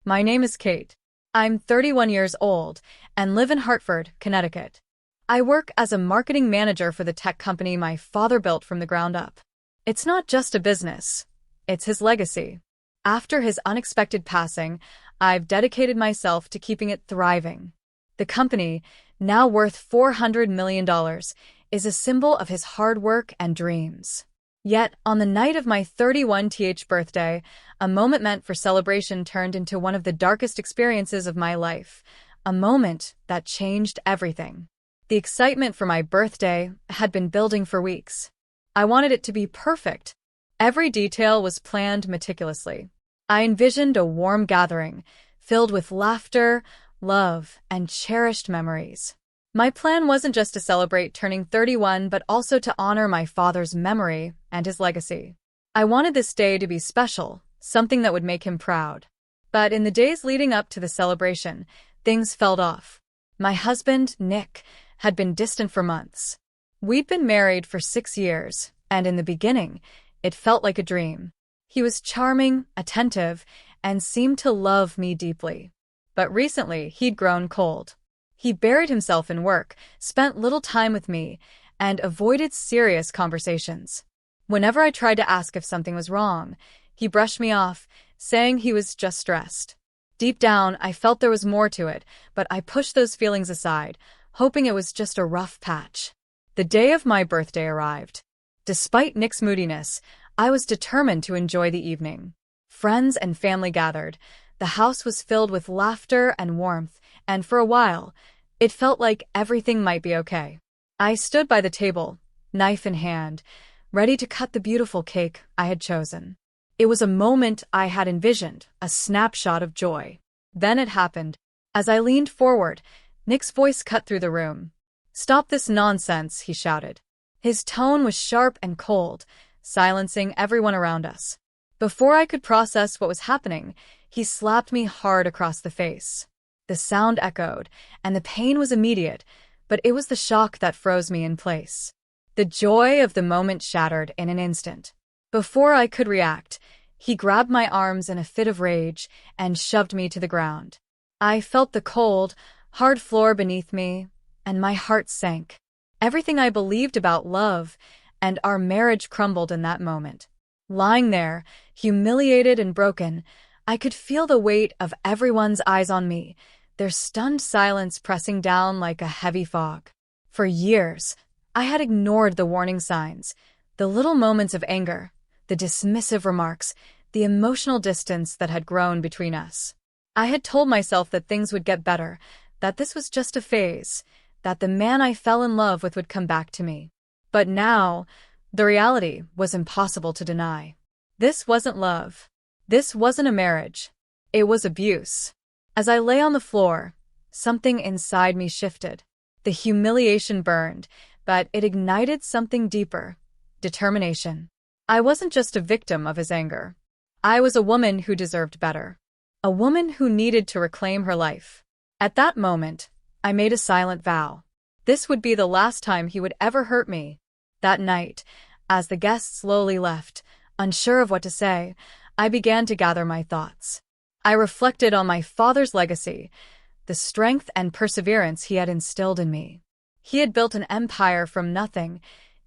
My name is Kate. I'm 31 years old and live in Hartford, Connecticut. I work as a marketing manager for the tech company my father built from the ground up. It's not just a business, it's his legacy. After his unexpected passing, I've dedicated myself to keeping it thriving. The company, now worth $400 million, is a symbol of his hard work and dreams. Yet, on the night of my 31th birthday, a moment meant for celebration turned into one of the darkest experiences of my life, a moment that changed everything. The excitement for my birthday had been building for weeks. I wanted it to be perfect. Every detail was planned meticulously. I envisioned a warm gathering, filled with laughter, love, and cherished memories. My plan wasn't just to celebrate turning 31, but also to honor my father's memory and his legacy. I wanted this day to be special, something that would make him proud. But in the days leading up to the celebration, things fell off. My husband, Nick, had been distant for months. We'd been married for 6 years, and in the beginning, it felt like a dream. He was charming, attentive, and seemed to love me deeply. But recently, he'd grown cold. He buried himself in work, spent little time with me, and avoided serious conversations. Whenever I tried to ask if something was wrong, he brushed me off, saying he was just stressed. Deep down, I felt there was more to it, but I pushed those feelings aside, hoping it was just a rough patch. The day of my birthday arrived. Despite Nick's moodiness, I was determined to enjoy the evening. Friends and family gathered. The house was filled with laughter and warmth, and for a while, it felt like everything might be okay. I stood by the table, knife in hand, ready to cut the beautiful cake I had chosen. It was a moment I had envisioned, a snapshot of joy. Then it happened. As I leaned forward, Nick's voice cut through the room. "Stop this nonsense," he shouted. His tone was sharp and cold, silencing everyone around us. Before I could process what was happening, he slapped me hard across the face. The sound echoed, and the pain was immediate, but it was the shock that froze me in place. The joy of the moment shattered in an instant. Before I could react, he grabbed my arms in a fit of rage and shoved me to the ground. I felt the cold, hard floor beneath me, and my heart sank. Everything I believed about love and our marriage crumbled in that moment. Lying there, humiliated and broken, I could feel the weight of everyone's eyes on me, their stunned silence pressing down like a heavy fog. For years, I had ignored the warning signs, the little moments of anger, the dismissive remarks, the emotional distance that had grown between us. I had told myself that things would get better, that this was just a phase, that the man I fell in love with would come back to me. But now, the reality was impossible to deny. This wasn't love. This wasn't a marriage. It was abuse. As I lay on the floor, something inside me shifted. The humiliation burned, but it ignited something deeper: determination. I wasn't just a victim of his anger. I was a woman who deserved better. A woman who needed to reclaim her life. At that moment, I made a silent vow. This would be the last time he would ever hurt me. That night, as the guests slowly left, unsure of what to say, I began to gather my thoughts. I reflected on my father's legacy, the strength and perseverance he had instilled in me. He had built an empire from nothing,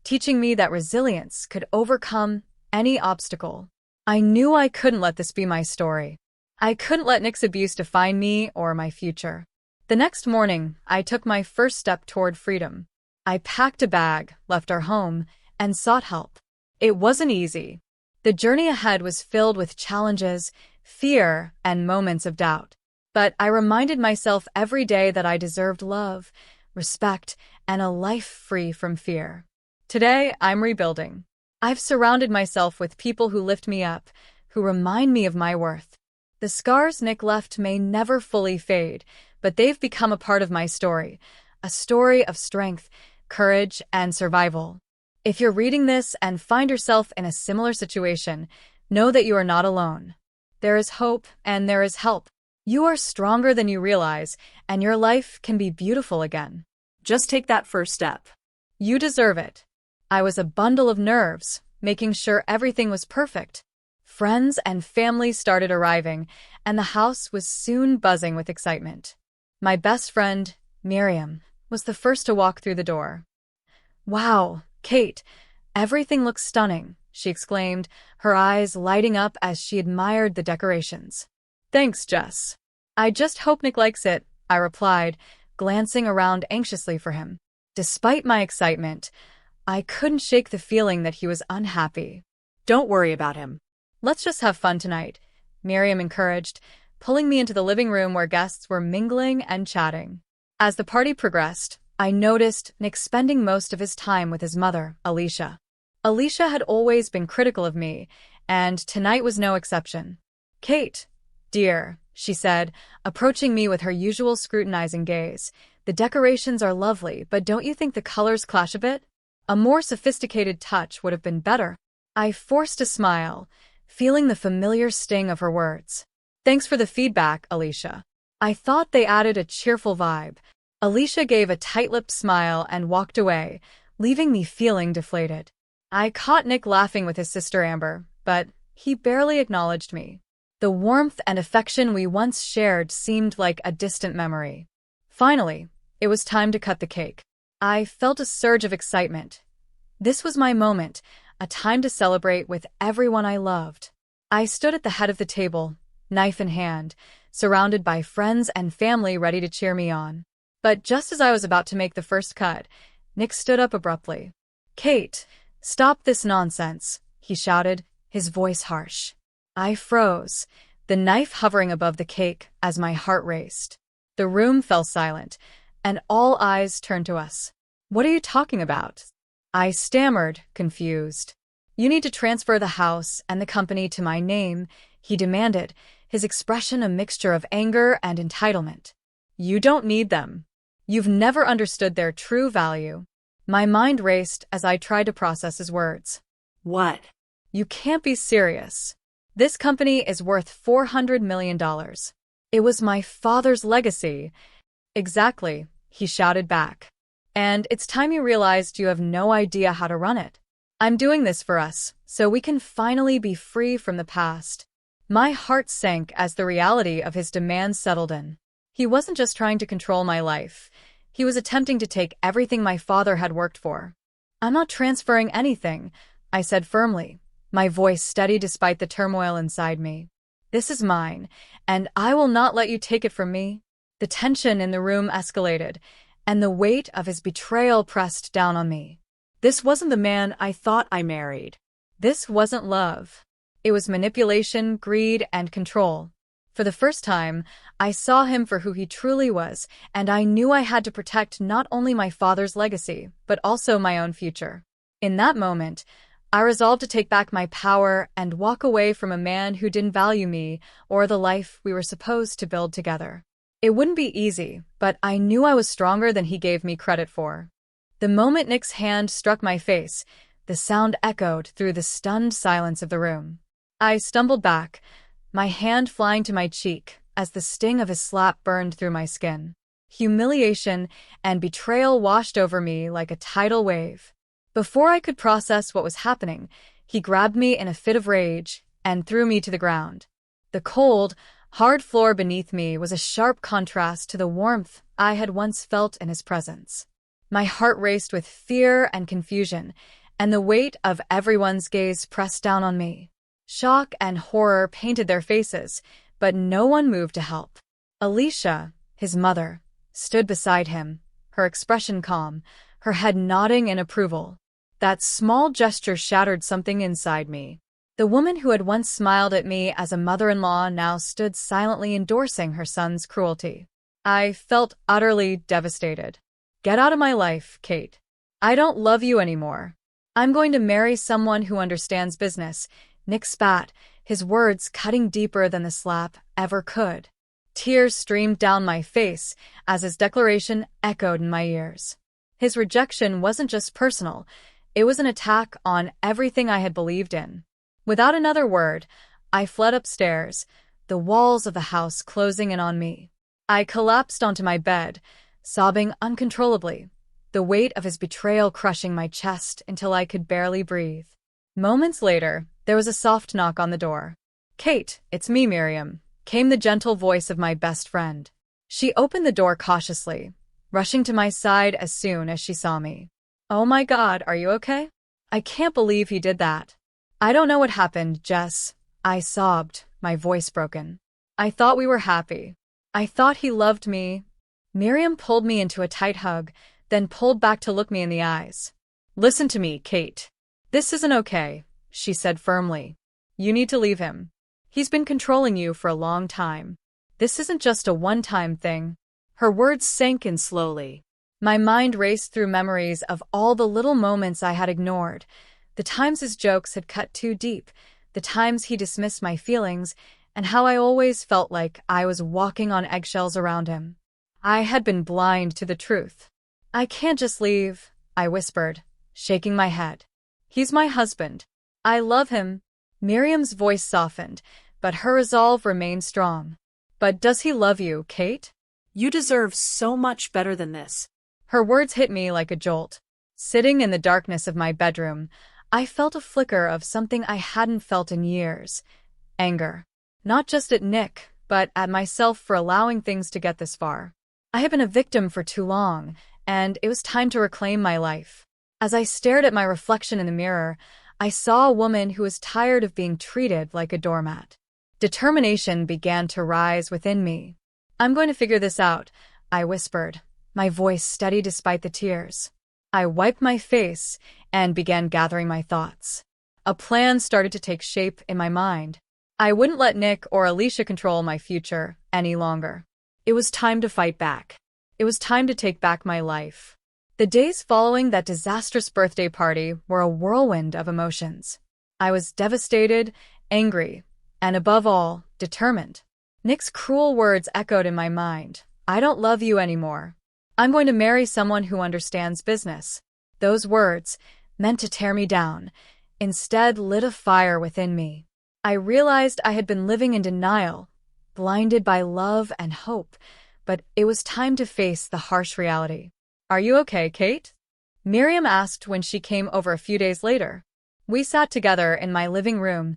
teaching me that resilience could overcome any obstacle. I knew I couldn't let this be my story. I couldn't let Nick's abuse define me or my future. The next morning, I took my first step toward freedom. I packed a bag, left our home, and sought help. It wasn't easy. The journey ahead was filled with challenges, fear, and moments of doubt. But I reminded myself every day that I deserved love, respect, and a life free from fear. Today, I'm rebuilding. I've surrounded myself with people who lift me up, who remind me of my worth. The scars Nick left may never fully fade, but they've become a part of my story, a story of strength, courage, and survival. If you're reading this and find yourself in a similar situation, know that you are not alone. There is hope and there is help. You are stronger than you realize, and your life can be beautiful again. Just take that first step. You deserve it. I was a bundle of nerves, making sure everything was perfect. Friends and family started arriving, and the house was soon buzzing with excitement. My best friend, Miriam, was the first to walk through the door. "Wow, Kate, everything looks stunning," she exclaimed, her eyes lighting up as she admired the decorations. "Thanks, Jess. I just hope Nick likes it," I replied, glancing around anxiously for him. Despite my excitement, I couldn't shake the feeling that he was unhappy. "Don't worry about him. "Let's just have fun tonight," Miriam encouraged, pulling me into the living room where guests were mingling and chatting. As the party progressed, I noticed Nick spending most of his time with his mother, Alicia. Alicia had always been critical of me, and tonight was no exception. "Kate, dear," she said, approaching me with her usual scrutinizing gaze, "the decorations are lovely, but don't you think the colors clash a bit? A more sophisticated touch would have been better." I forced a smile, feeling the familiar sting of her words. "Thanks for the feedback, Alicia." I thought they added a cheerful vibe. Alicia gave a tight-lipped smile and walked away, leaving me feeling deflated. I caught Nick laughing with his sister Amber, but he barely acknowledged me. The warmth and affection we once shared seemed like a distant memory. Finally, it was time to cut the cake. I felt a surge of excitement. This was my moment, a time to celebrate with everyone I loved. I stood at the head of the table, knife in hand, surrounded by friends and family ready to cheer me on. But just as I was about to make the first cut, Nick stood up abruptly. "Kate, stop this nonsense," he shouted, his voice harsh. I froze, the knife hovering above the cake as my heart raced. The room fell silent, and all eyes turned to us. "What are you talking about?" I stammered, confused. "You need to transfer the house and the company to my name," he demanded, his expression a mixture of anger and entitlement. "You don't need them. You've never understood their true value." My mind raced as I tried to process his words. "What?" "You can't be serious. This company is worth $400 million. It was my father's legacy." "Exactly," he shouted back. "And it's time you realized you have no idea how to run it. I'm doing this for us, so we can finally be free from the past." My heart sank as the reality of his demands settled in. He wasn't just trying to control my life. He was attempting to take everything my father had worked for. "I'm not transferring anything," I said firmly, my voice steady despite the turmoil inside me. "This is mine, and I will not let you take it from me." The tension in the room escalated, and the weight of his betrayal pressed down on me. This wasn't the man I thought I married. This wasn't love. It was manipulation, greed, and control. For the first time, I saw him for who he truly was, and I knew I had to protect not only my father's legacy, but also my own future. In that moment, I resolved to take back my power and walk away from a man who didn't value me or the life we were supposed to build together. It wouldn't be easy, but I knew I was stronger than he gave me credit for. The moment Nick's hand struck my face, the sound echoed through the stunned silence of the room. I stumbled back, my hand flying to my cheek as the sting of his slap burned through my skin. Humiliation and betrayal washed over me like a tidal wave. Before I could process what was happening, he grabbed me in a fit of rage and threw me to the ground. The cold, hard floor beneath me was a sharp contrast to the warmth I had once felt in his presence. My heart raced with fear and confusion, and the weight of everyone's gaze pressed down on me. Shock and horror painted their faces, but no one moved to help. Alicia, his mother, stood beside him, her expression calm, her head nodding in approval. That small gesture shattered something inside me. The woman who had once smiled at me as a mother-in-law now stood silently endorsing her son's cruelty. I felt utterly devastated. "Get out of my life, Kate. I don't love you anymore. I'm going to marry someone who understands business." Nick spat, his words cutting deeper than the slap ever could. Tears streamed down my face as his declaration echoed in my ears. His rejection wasn't just personal, it was an attack on everything I had believed in. Without another word, I fled upstairs, the walls of the house closing in on me. I collapsed onto my bed, sobbing uncontrollably, the weight of his betrayal crushing my chest until I could barely breathe. Moments later, There was a soft knock on the door. "Kate, it's me, Miriam," came the gentle voice of my best friend. She opened the door cautiously, rushing to my side as soon as she saw me. "Oh my God, are you okay? I can't believe he did that." "I don't know what happened, Jess," I sobbed, my voice broken. "I thought we were happy. I thought he loved me." Miriam pulled me into a tight hug, then pulled back to look me in the eyes. "Listen to me, Kate. This isn't okay," she said firmly. "You need to leave him. He's been controlling you for a long time. This isn't just a one-time thing." Her words sank in slowly. My mind raced through memories of all the little moments I had ignored, the times his jokes had cut too deep, the times he dismissed my feelings, and how I always felt like I was walking on eggshells around him. I had been blind to the truth. "I can't just leave," I whispered, shaking my head. "He's my husband. I love him." Miriam's voice softened, but her resolve remained strong. "But does he love you, Kate? You deserve so much better than this." Her words hit me like a jolt. Sitting in the darkness of my bedroom, I felt a flicker of something I hadn't felt in years. Anger. Not just at Nick, but at myself for allowing things to get this far. I had been a victim for too long, and it was time to reclaim my life. As I stared at my reflection in the mirror, I saw a woman who was tired of being treated like a doormat. Determination began to rise within me. "I'm going to figure this out," I whispered, my voice steady despite the tears. I wiped my face and began gathering my thoughts. A plan started to take shape in my mind. I wouldn't let Nick or Alicia control my future any longer. It was time to fight back. It was time to take back my life. The days following that disastrous birthday party were a whirlwind of emotions. I was devastated, angry, and above all, determined. Nick's cruel words echoed in my mind. "I don't love you anymore. I'm going to marry someone who understands business." Those words, meant to tear me down, instead lit a fire within me. I realized I had been living in denial, blinded by love and hope, but it was time to face the harsh reality. "Are you okay, Kate?" Miriam asked when she came over a few days later. We sat together in my living room,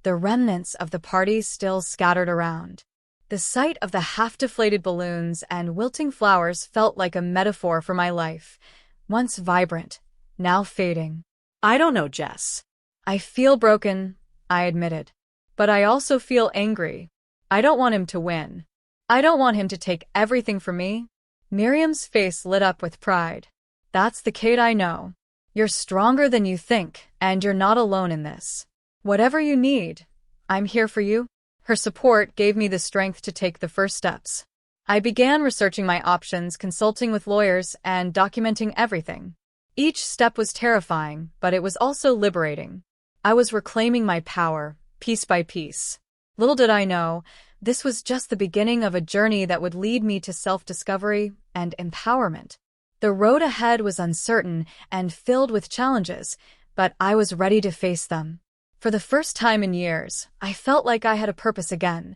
the remnants of the party still scattered around. The sight of the half-deflated balloons and wilting flowers felt like a metaphor for my life, once vibrant, now fading. "I don't know, Jess. I feel broken," I admitted. "But I also feel angry. I don't want him to win. I don't want him to take everything from me." Miriam's face lit up with pride. "That's the Kate I know. You're stronger than you think, and you're not alone in this. Whatever you need, I'm here for you." Her support gave me the strength to take the first steps. I began researching my options, consulting with lawyers, and documenting everything. Each step was terrifying, but it was also liberating. I was reclaiming my power, piece by piece. Little did I know, this was just the beginning of a journey that would lead me to self-discovery and empowerment. The road ahead was uncertain and filled with challenges, but I was ready to face them. For the first time in years, I felt like I had a purpose again,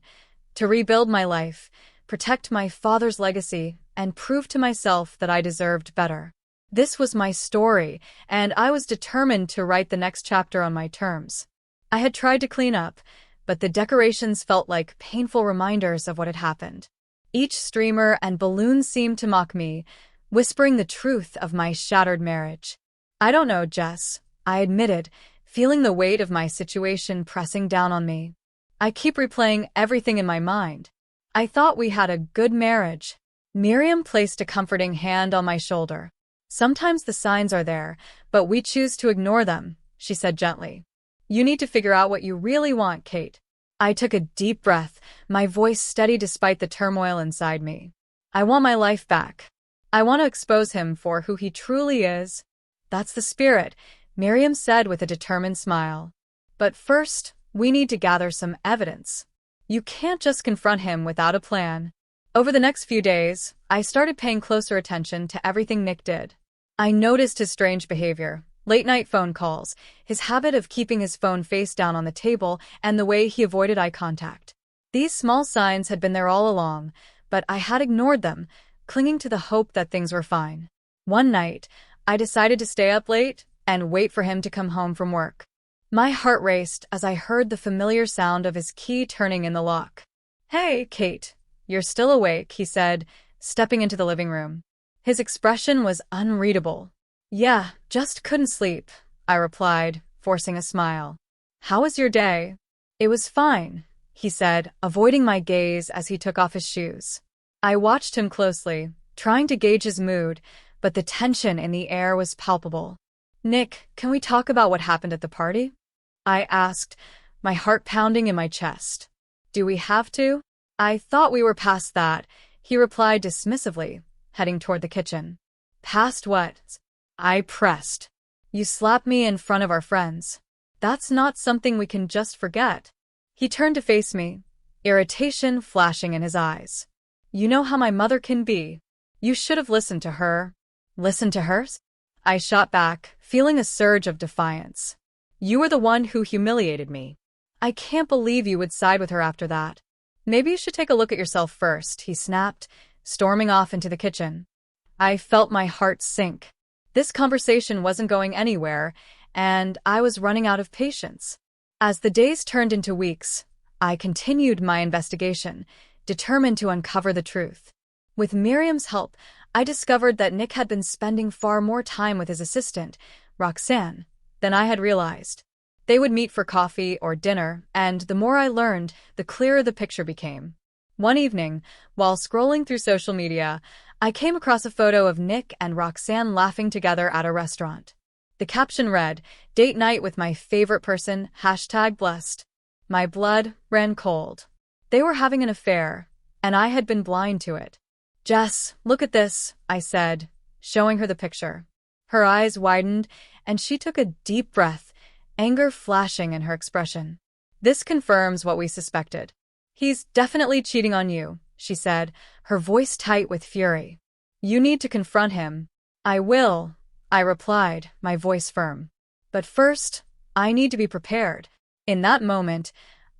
to rebuild my life, protect my father's legacy, and prove to myself that I deserved better. This was my story, and I was determined to write the next chapter on my terms. I had tried to clean up, but the decorations felt like painful reminders of what had happened. Each streamer and balloon seemed to mock me, whispering the truth of my shattered marriage. "I don't know, Jess," I admitted, feeling the weight of my situation pressing down on me. "I keep replaying everything in my mind. I thought we had a good marriage." Miriam placed a comforting hand on my shoulder. "Sometimes the signs are there, but we choose to ignore them," she said gently. "You need to figure out what you really want, Kate." I took a deep breath, my voice steady despite the turmoil inside me. "I want my life back. I want to expose him for who he truly is." "That's the spirit," Miriam said with a determined smile. "But first, we need to gather some evidence. You can't just confront him without a plan." Over the next few days, I started paying closer attention to everything Nick did. I noticed his strange behavior, late-night phone calls, his habit of keeping his phone face down on the table, and the way he avoided eye contact. These small signs had been there all along, but I had ignored them, clinging to the hope that things were fine. One night, I decided to stay up late and wait for him to come home from work. My heart raced as I heard the familiar sound of his key turning in the lock. "Hey, Kate, you're still awake," he said, stepping into the living room. His expression was unreadable. "Yeah, just couldn't sleep," I replied, forcing a smile. "How was your day?" "It was fine," he said, avoiding my gaze as he took off his shoes. I watched him closely, trying to gauge his mood, but the tension in the air was palpable. "Nick, can we talk about what happened at the party?" I asked, my heart pounding in my chest. "Do we have to?" "I thought we were past that," he replied dismissively, heading toward the kitchen. "Past what?" I pressed. "You slapped me in front of our friends. That's not something we can just forget." He turned to face me, irritation flashing in his eyes. "You know how my mother can be. You should have listened to her." "Listened to her?" I shot back, feeling a surge of defiance. "You were the one who humiliated me. I can't believe you would side with her after that." "Maybe you should take a look at yourself first," he snapped, storming off into the kitchen. I felt my heart sink. This conversation wasn't going anywhere, and I was running out of patience. As the days turned into weeks, I continued my investigation, determined to uncover the truth. With Miriam's help, I discovered that Nick had been spending far more time with his assistant, Roxanne, than I had realized. They would meet for coffee or dinner, and the more I learned, the clearer the picture became. One evening, while scrolling through social media, I came across a photo of Nick and Roxanne laughing together at a restaurant. The caption read, "Date night with my favorite person, #blessed." My blood ran cold. They were having an affair, and I had been blind to it. "Jess, look at this," I said, showing her the picture. Her eyes widened, and she took a deep breath, anger flashing in her expression. "This confirms what we suspected. He's definitely cheating on you," she said, her voice tight with fury. "You need to confront him." "I will," I replied, my voice firm. "But first, I need to be prepared." In that moment,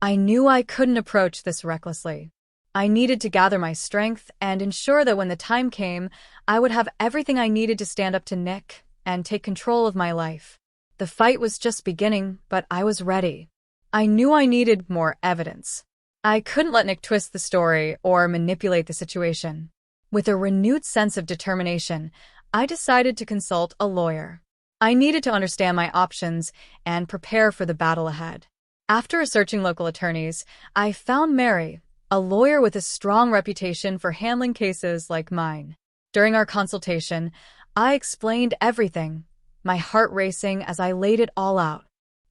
I knew I couldn't approach this recklessly. I needed to gather my strength and ensure that when the time came, I would have everything I needed to stand up to Nick and take control of my life. The fight was just beginning, but I was ready. I knew I needed more evidence. I couldn't let Nick twist the story or manipulate the situation. With a renewed sense of determination, I decided to consult a lawyer. I needed to understand my options and prepare for the battle ahead. After researching local attorneys, I found Mary, a lawyer with a strong reputation for handling cases like mine. During our consultation, I explained everything, my heart racing as I laid it all out.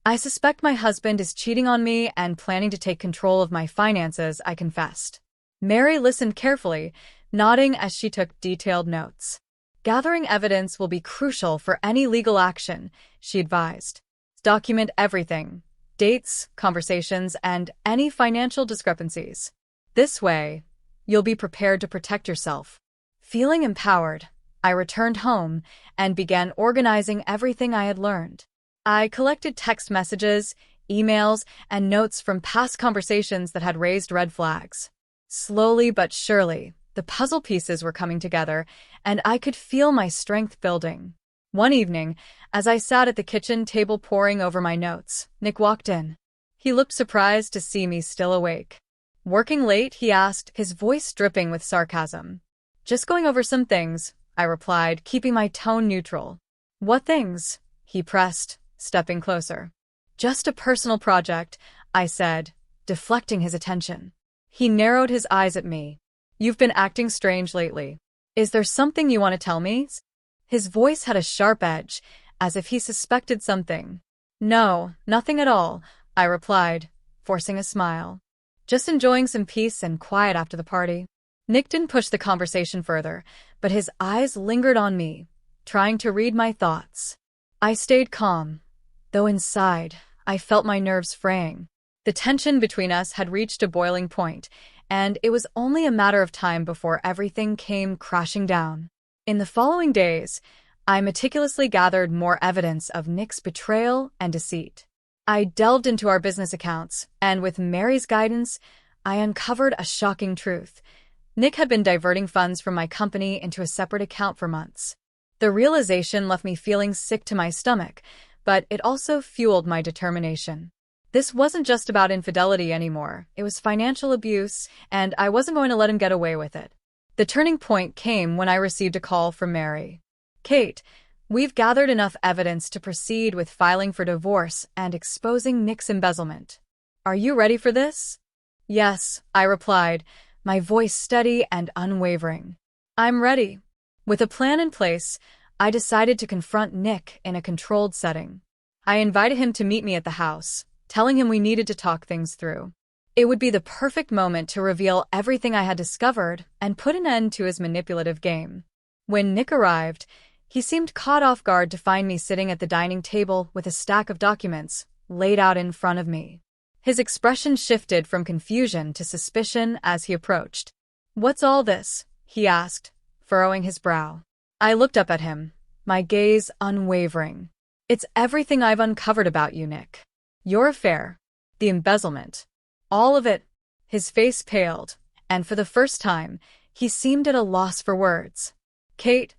"I suspect my husband is cheating on me and planning to take control of my finances," I confessed. Mary listened carefully, nodding as she took detailed notes. "Gathering evidence will be crucial for any legal action," she advised. "Document everything, dates, conversations, and any financial discrepancies. This way, you'll be prepared to protect yourself." Feeling empowered, I returned home and began organizing everything I had learned. I collected text messages, emails, and notes from past conversations that had raised red flags. Slowly but surely, the puzzle pieces were coming together, and I could feel my strength building. One evening, as I sat at the kitchen table poring over my notes, Nick walked in. He looked surprised to see me still awake. "Working late?" he asked, his voice dripping with sarcasm. "Just going over some things," I replied, keeping my tone neutral. "What things?" he pressed, stepping closer. "Just a personal project," I said, deflecting his attention. He narrowed his eyes at me. "You've been acting strange lately. Is there something you want to tell me?" His voice had a sharp edge, as if he suspected something. "No, nothing at all," I replied, forcing a smile. "Just enjoying some peace and quiet after the party." Nick didn't push the conversation further, but his eyes lingered on me, trying to read my thoughts. I stayed calm, though inside, I felt my nerves fraying. The tension between us had reached a boiling point, and it was only a matter of time before everything came crashing down. In the following days, I meticulously gathered more evidence of Nick's betrayal and deceit. I delved into our business accounts, and with Mary's guidance, I uncovered a shocking truth. Nick had been diverting funds from my company into a separate account for months. The realization left me feeling sick to my stomach, but it also fueled my determination. This wasn't just about infidelity anymore. It was financial abuse, and I wasn't going to let him get away with it. The turning point came when I received a call from Mary. "Kate, we've gathered enough evidence to proceed with filing for divorce and exposing Nick's embezzlement. Are you ready for this?" "Yes," I replied, my voice steady and unwavering. "I'm ready." With a plan in place, I decided to confront Nick in a controlled setting. I invited him to meet me at the house, telling him we needed to talk things through. It would be the perfect moment to reveal everything I had discovered and put an end to his manipulative game. When Nick arrived, he seemed caught off guard to find me sitting at the dining table with a stack of documents laid out in front of me. His expression shifted from confusion to suspicion as he approached. "What's all this?" he asked, furrowing his brow. I looked up at him, my gaze unwavering. "It's everything I've uncovered about you, Nick. Your affair, the embezzlement, all of it." His face paled, and for the first time, he seemed at a loss for words. "Kate,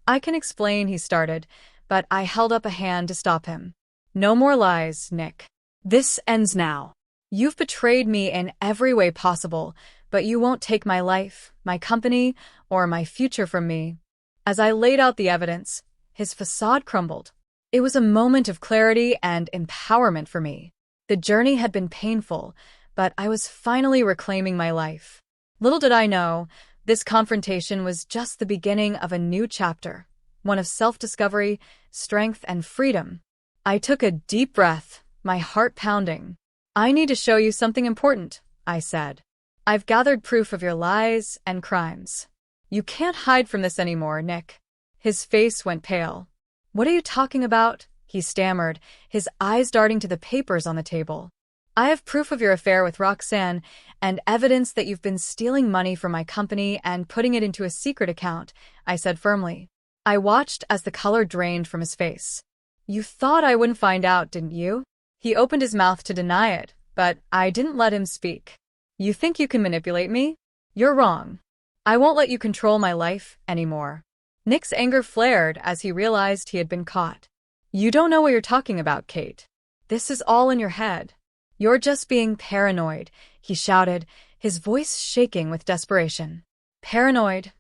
I can explain," he started, but I held up a hand to stop him. "No more lies, Nick. This ends now. You've betrayed me in every way possible, but you won't take my life, my company, or my future from me." As I laid out the evidence, his facade crumbled. It was a moment of clarity and empowerment for me. The journey had been painful, but I was finally reclaiming my life. Little did I know, this confrontation was just the beginning of a new chapter, one of self-discovery, strength, and freedom. I took a deep breath, my heart pounding. "I need to show you something important," I said. "I've gathered proof of your lies and crimes. You can't hide from this anymore, Nick." His face went pale. "What are you talking about?" he stammered, his eyes darting to the papers on the table. "I have proof of your affair with Roxanne and evidence that you've been stealing money from my company and putting it into a secret account," I said firmly. I watched as the color drained from his face. "You thought I wouldn't find out, didn't you?" He opened his mouth to deny it, but I didn't let him speak. "You think you can manipulate me? You're wrong. I won't let you control my life anymore." Nick's anger flared as he realized he had been caught. "You don't know what you're talking about, Kate. This is all in your head. You're just being paranoid," he shouted, his voice shaking with desperation. "Paranoid?"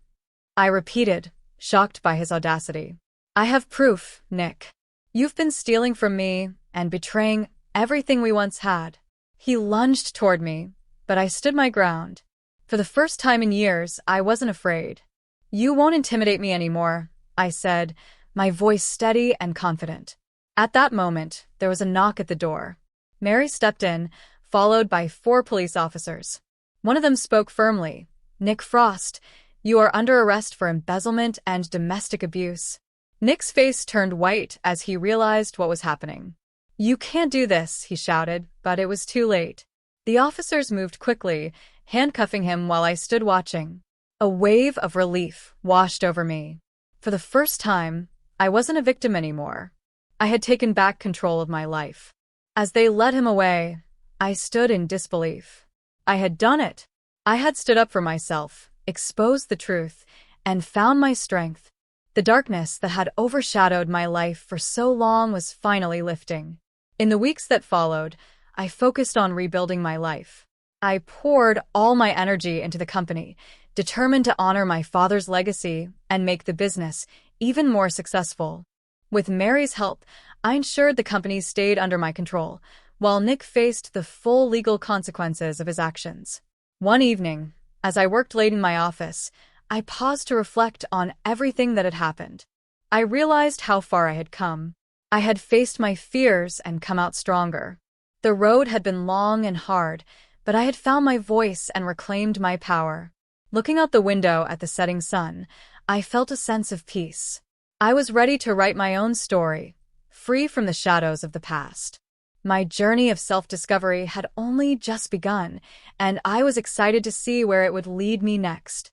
I repeated, shocked by his audacity. "I have proof, Nick. You've been stealing from me and betraying everything we once had." He lunged toward me, but I stood my ground. For the first time in years, I wasn't afraid. "You won't intimidate me anymore," I said, my voice steady and confident. At that moment, there was a knock at the door. Mary stepped in, followed by 4 police officers. One of them spoke firmly. "Nick Frost, you are under arrest for embezzlement and domestic abuse." Nick's face turned white as he realized what was happening. "You can't do this," he shouted, but it was too late. The officers moved quickly, handcuffing him while I stood watching. A wave of relief washed over me. For the first time, I wasn't a victim anymore. I had taken back control of my life. As they led him away, I stood in disbelief. I had done it. I had stood up for myself, exposed the truth, and found my strength. The darkness that had overshadowed my life for so long was finally lifting. In the weeks that followed, I focused on rebuilding my life. I poured all my energy into the company, determined to honor my father's legacy and make the business even more successful. With Mary's help, I ensured the company stayed under my control, while Nick faced the full legal consequences of his actions. One evening, as I worked late in my office, I paused to reflect on everything that had happened. I realized how far I had come. I had faced my fears and come out stronger. The road had been long and hard, but I had found my voice and reclaimed my power. Looking out the window at the setting sun, I felt a sense of peace. I was ready to write my own story, free from the shadows of the past. My journey of self-discovery had only just begun, and I was excited to see where it would lead me next.